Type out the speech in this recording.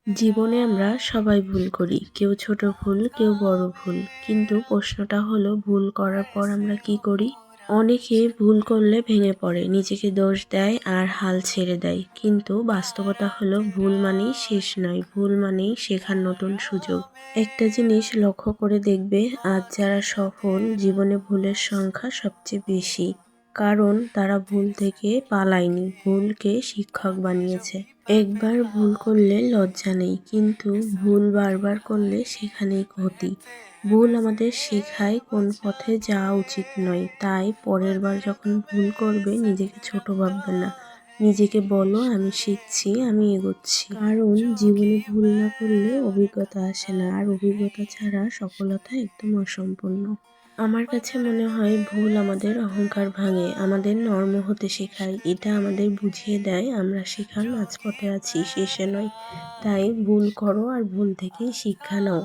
জীবনে আমরা সবাই ভুল করি, কেউ ছোট ভুল কেউ বড় ভুল। কিন্তু প্রশ্নটা হলো ভুল করার পর আমরা কি করি। অনেকে ভুল করলে ভেঙে পড়ে, নিজেকে দোষ দেয় আর হাল ছেড়ে দেয়। কিন্তু বাস্তবতা হলো ভুল মানেই শেষ নয়, ভুল মানেই শেখার নতুন সুযোগ। একটা জিনিস লক্ষ্য করে দেখবে, আজ যারা সফল জীবনে ভুলের সংখ্যা সবচেয়ে বেশি। কারণ তারা ভুল থেকে পালায়নি, ভুলকে শিক্ষক বানিয়েছে। একবার ভুল করলে লজ্জা নেই, কিন্তু ভুল বারবার করলে সেখানেই ক্ষতি। ভুল আমাদের শেখায় কোন পথে যাওয়া উচিত নয়। তাই পরের বার যখন ভুল করবে নিজেকে ছোট ভাববে না, নিজেকে বলো আমি শিখছি, আমি এগোচ্ছি। কারণ জীবনে ভুল না করলে অভিজ্ঞতা আসে না, আর অভিজ্ঞতা ছাড়া সফলতা একদম অসম্পূর্ণ। আমার কাছে মনে হয় ভুল আমাদের অহংকার ভাঙে, আমাদের নর্ম হতে শেখায়। এটা আমাদের বুঝিয়ে দেয় আমরা শেখার মাঝপথে আছি, শেষে নয়। তাই ভুল করো আর ভুল থেকেই শিক্ষা নাও।